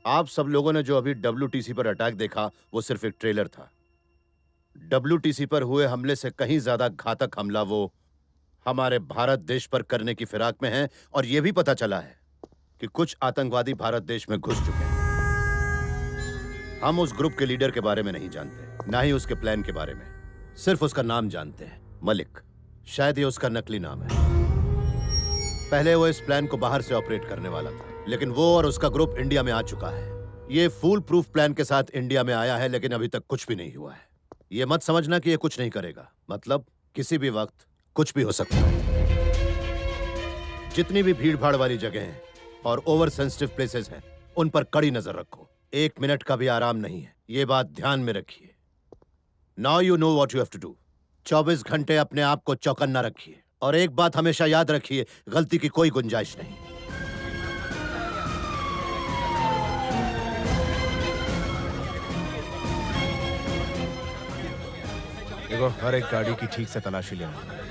आप सब लोगों ने जो अभी डब्ल्यूटीसी पर अटैक देखा, वो सिर्फ एक ट्रेलर था। डब्ल्यूटीसी पर हुए हमले से कहीं ज्यादा घातक हमला वो हमारे भारत देश पर करने की फिराक में है, और यह भी पता चला है कि कुछ आतंकवादी भारत देश में घुस चुके हैं। हम उस ग्रुप के लीडर के बारे में नहीं जानते, ना ही उसके प्लान के बारे में। सिर्फ उसका नाम जानते हैं, मलिक। शायद ये उसका नकली नाम है। पहले वो इस प्लान को बाहर से ऑपरेट करने वाला था, लेकिन वो और उसका ग्रुप इंडिया में आ चुका है। ये फूल प्रूफ प्लान के साथ इंडिया में आया है, लेकिन अभी तक कुछ भी नहीं हुआ है। ये मत समझना कि ये कुछ नहीं करेगा, मतलब किसी भी वक्त कुछ भी हो सकता है। जितनी भी भीड़ भाड़ वाली जगह हैं और ओवर सेंसिटिव प्लेसेस हैं, उन पर कड़ी नजर रखो। 1 मिनट का भी आराम नहीं है, ये बात ध्यान में रखिए। Now you know what you have to do. 24 घंटे अपने आप को चौकन्ना रखिए, और एक बात हमेशा याद रखिए, गलती की कोई गुंजाइश नहीं। देखो, हर एक गाड़ी की ठीक से तलाशी लेना।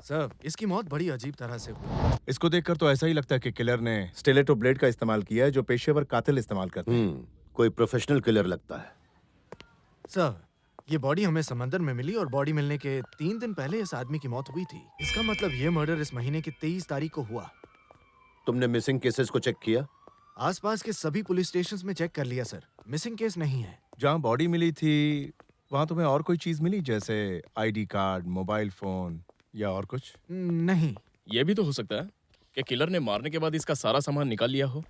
सर, इसकी मौत बड़ी अजीब तरह से हुई। इसको देखकर तो ऐसा ही लगता है कि किलर ने स्टिलेटो ब्लेड का इस्तेमाल किया है, जो पेशेवर कातिल इस्तेमाल करते हैं। कोई प्रोफेशनल किलर लगता है। सर, ये बॉडी हमें समंदर में मिली और बॉडी मिलने के 3 दिन पहले इस आदमी की मौत हुई थी। इसका मतलब ये मर्डर इस महीने की 23 तारीख को हुआ। तुमने मिसिंग केसेस को चेक किया? आसपास के सभी पुलिस स्टेशंस में चेक कर लिया सर, मिसिंग केस नहीं है। जहाँ बॉडी मिली थी वहां तुम्हें और कोई चीज मिली, जैसे आईडी कार्ड, मोबाइल फोन या और कुछ? नहीं। ये भी तो हो सकता है कि किलर ने मारने के बाद इसका सारा सामान निकाल लिया हो।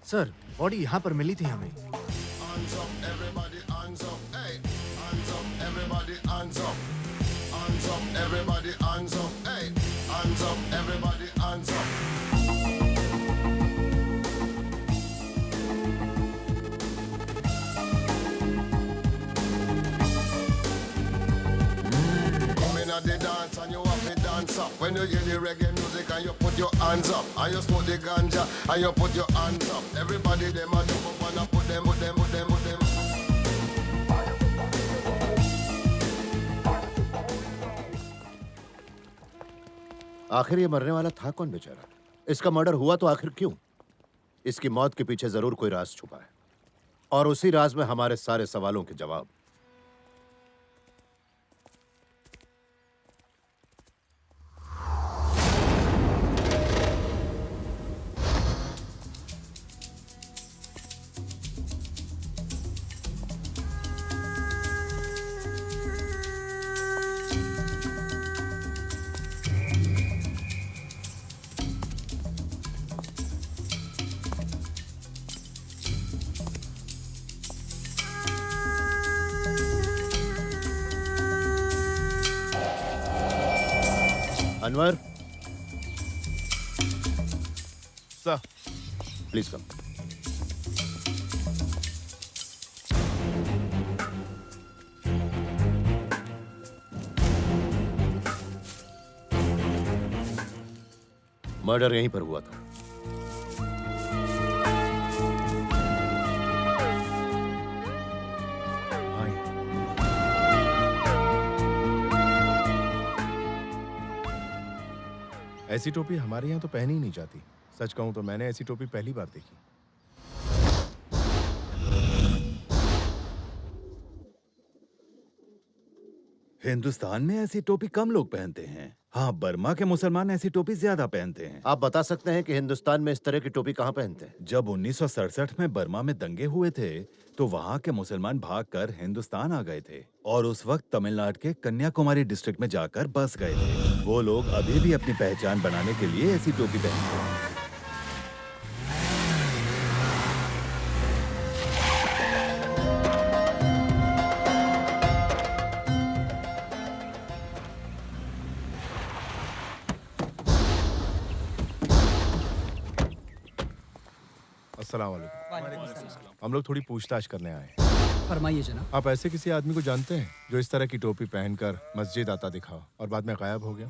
सर, बॉडी यहाँ पर मिली थी हमें। The dance and you have to dance up. When you hear the reggae music and you put your hands up, and you smoke the ganja and you put your hands up. Everybody them a jump up and a put them. आखिर ये मरने वाला था कौन बेचारा? इसका murder हुआ तो आखिर क्यों? इसकी मौत के पीछे जरूर कोई राज छुपा है, और उसी राज में हमारे सारे सवालों के जवाब। Anwar, sir, please come. Murder यहीं पर हुआ था। ऐसी टोपी हमारे यहाँ तो पहनी ही नहीं जाती। सच कहूं तो मैंने ऐसी टोपी पहली बार देखी। हिंदुस्तान में ऐसी टोपी कम लोग पहनते हैं। हाँ, बर्मा के मुसलमान ऐसी टोपी ज्यादा पहनते हैं। आप बता सकते हैं कि हिंदुस्तान में इस तरह की टोपी कहाँ पहनते हैं? जब 1967 में बर्मा में दंगे हुए थे तो वहाँ के मुसलमान भागकर हिंदुस्तान आ गए थे, और उस वक्त तमिलनाडु के कन्याकुमारी डिस्ट्रिक्ट में जाकर बस गए थे। वो लोग अभी भी अपनी पहचान बनाने के लिए ऐसी टोपी पहनते हैं। अस्सलाम वालेकुम। हम लोग थोड़ी पूछताछ करने आए हैं। फरमाइए जनाब। आप ऐसे किसी आदमी को जानते हैं जो इस तरह की टोपी पहनकर मस्जिद आता दिखा और बाद में गायब हो गया?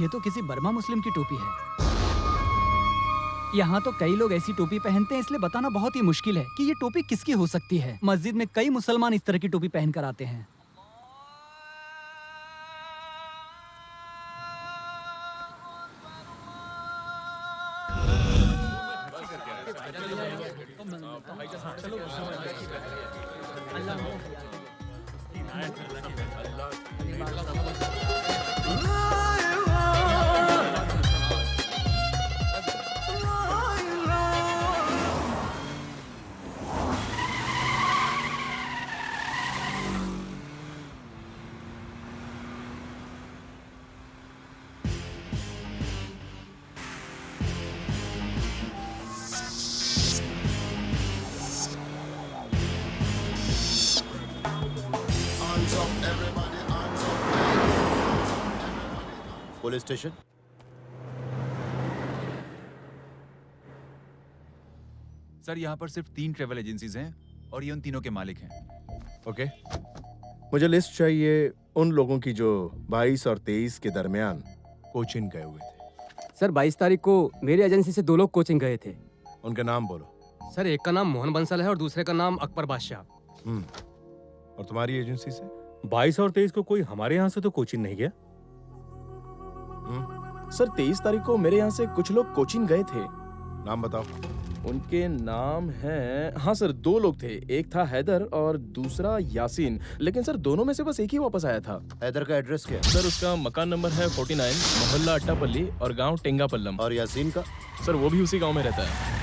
ये तो किसी बर्मा मुस्लिम की टोपी है। यहाँ तो कई लोग ऐसी टोपी पहनते हैं, इसलिए बताना बहुत ही मुश्किल है कि ये टोपी किसकी हो सकती है। मस्जिद में कई मुसलमान इस तरह की टोपी पहनकर आते हैं। Hands up, everybody, hands up. Police station. Sir यहाँ पर सिर्फ 3 ट्रैवल एजेंसीज हैं और ये उन तीनों के मालिक हैं। ओके, मुझे लिस्ट चाहिए उन लोगों की जो 22 और 23 के दरमियान कोचिन गए हुए थे। सर 22 तारीख को मेरी एजेंसी से 2 लोग कोचिंग गए थे। उनके नाम बोलो। सर एक का नाम मोहन बंसल है और दूसरे का नाम अकबर बादशाह। और तुम्हारी एजेंसी से? 22 और 23 को कोई हमारे यहाँ से तो कोचिन नहीं गया। सर 23 तारीख को मेरे यहाँ से कुछ लोग कोचिन गए थे। नाम बताओ। उनके नाम हैं, हाँ सर 2 लोग थे, एक था हैदर और दूसरा यासीन, लेकिन सर दोनों में से बस एक ही वापस आया था। हैदर का एड्रेस क्या है? सर उसका मकान नंबर है 49, मोहल्ला अट्टापल्ली और गांव टेंगापल्लम। और यासीन का? सर वो भी उसी गांव में रहता है।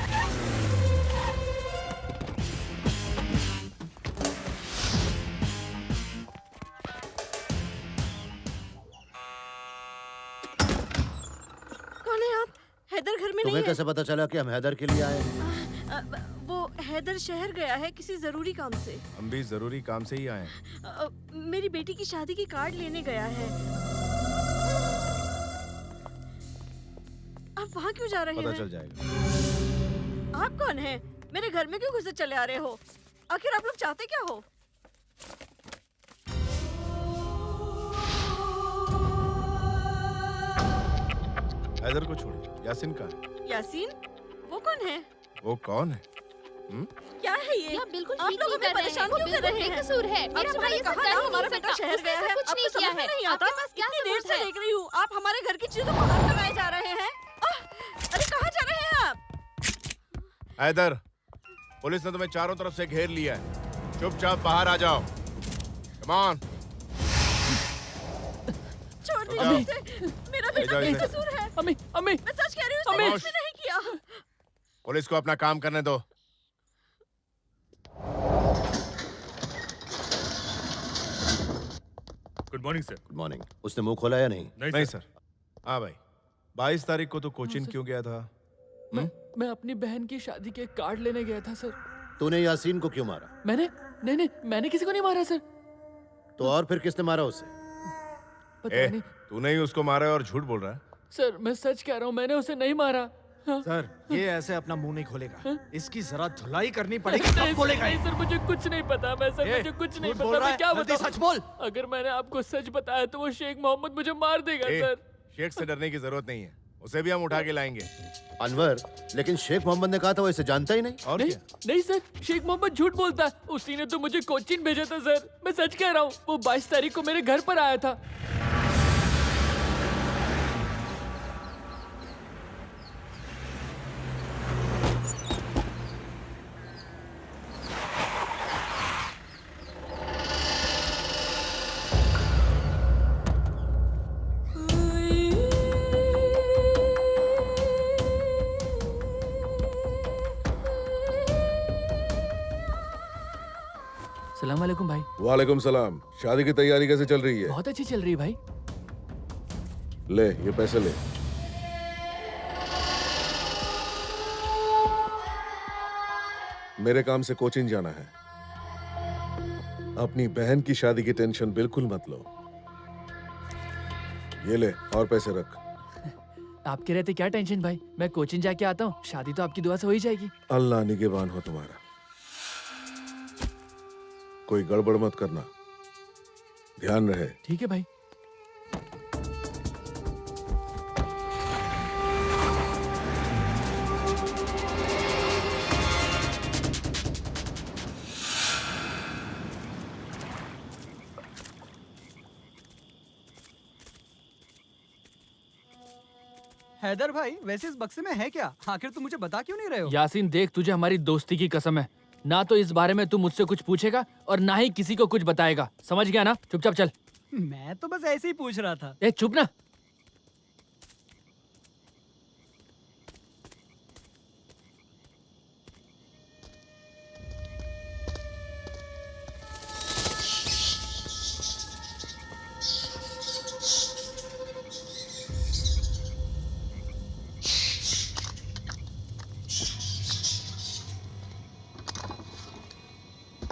कौन है आप? हैदर घर में तुम्हें नहीं कैसे पता चला कि हम हैदर के लिए आए हैं? है। वो हैदर शहर गया है किसी जरूरी काम से। हम भी जरूरी काम से ही आए हैं। मेरी बेटी की शादी की कार्ड लेने गया है। आप वहाँ क्यों जा रहे पता हैं? चल जाएगा। आप कौन हैं? मेरे घर में क्यों घुसे चले आ रहे हो? आखिर आप लोग चाहते क्या हो? हैदर को छोड़िए, यासीन का है। यासीन? वो कौन है? वो कौन है? क्या है ये? आप बिल्कुल आप ठीक लोग नहीं हमें कर रहे परेशान हैं। क्यों कर रहे हैं? बेकसूर है। आपसे मेरा मैंने भाई कहा ऐसा ना कर हमारा नहीं बेटा सकता। शहर उसने गया ऐसा है। कुछ आपको नहीं किया समझ में है। नहीं आता? आपके पास क्या इतनी देर सबूत से है? देख रही हूँ, आप हमारे घर की चीजों को हाथ लगाए जा रहे हैं। अरे कहाँ जा रहे हैं आप? हैदर, पुलिस ने तुम्हें चारों तरफ से घेर लिया है। चुपचाप बाहर आ जाओ। Come on. छोड़ दीजिए इसे। मेरा बेटा जाओ इसे। बेकसूर है। अम्मी, अम्मी, मैं सच कह रही हूँ, उसने कुछ भी नहीं किया। पुलिस को अपना काम करने दो। Good morning sir. Good morning. उसने मुंह खोला या नहीं? नहीं सर। हाँ भाई, 22 तारीख को तो कोचिन क्यों गया था? मैं अपनी बहन की शादी के कार्ड लेने गया था सर। तूने यासीन को क्यों मारा? नहीं, मैंने किसी को नहीं मारा सर। तो और फिर किसने मारा उसे? पता नहीं तूने ही उसको मारा है और झूठ बोल रहा है। सर, मैं सच कह रहा हूँ, मैंने उसे नहीं मारा। सर ये ऐसे अपना मुंह नहीं खोलेगा, इसकी जरा धुलाई करनी पड़ेगी तब खोलेगा। नहीं सर, मुझे कुछ नहीं पता। मुझे कुछ नहीं पता। मैं क्या बताऊं? सच बोल। अगर मैंने आपको सच बताया तो वो शेख मोहम्मद मुझे मार देगा सर। शेख से डरने की जरूरत नहीं है, उसे भी हम उठा के लाएंगे। अनवर, लेकिन शेख मोहम्मद ने कहा था वो इसे जानता ही नहीं। और नहीं, क्या? नहीं सर, शेख मोहम्मद झूठ बोलता है। उसी ने तो मुझे कोचिन भेजा था सर। मैं सच कह रहा हूँ, वो 22 तारीख को मेरे घर पर आया था। सलाम वालेकुम भाई। वालेकुम सलाम। शादी की तैयारी कैसे चल रही है? बहुत अच्छी चल रही है भाई। ले ये पैसे ले। मेरे काम से कोचिन जाना है। अपनी बहन की शादी की टेंशन बिल्कुल मत लो। ये ले और पैसे रख। आपके रहते क्या टेंशन भाई, मैं कोचिंग जाके आता हूँ, शादी तो आपकी दुआ से हो ही जाएगी। अल्लाह निगहबान हो तुम्हारा। कोई गड़बड़ मत करना, ध्यान रहे। ठीक है भाई। हैदर भाई, वैसे इस बक्से में है क्या? आखिर तुम मुझे बता क्यों नहीं रहे हो? यासीन देख, तुझे हमारी दोस्ती की कसम है, ना तो इस बारे में तू मुझसे कुछ पूछेगा और ना ही किसी को कुछ बताएगा, समझ गया ना? चुपचाप चल। मैं तो बस ऐसे ही पूछ रहा था। ए चुप ना।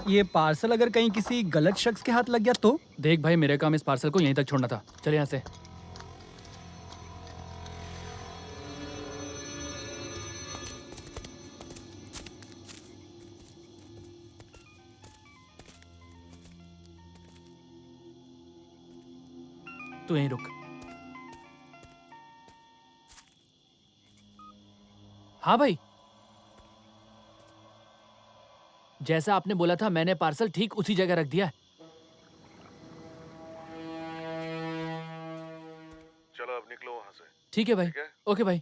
ये पार्सल अगर कहीं किसी गलत शख्स के हाथ लग गया तो? देख भाई, मेरे काम इस पार्सल को यहीं तक छोड़ना था, चल यहाँ से। तू यहीं रुक। हाँ भाई, जैसा आपने बोला था मैंने पार्सल ठीक उसी जगह रख दिया। चलो अब निकलो वहां से। ठीक है भाई। ओके भाई।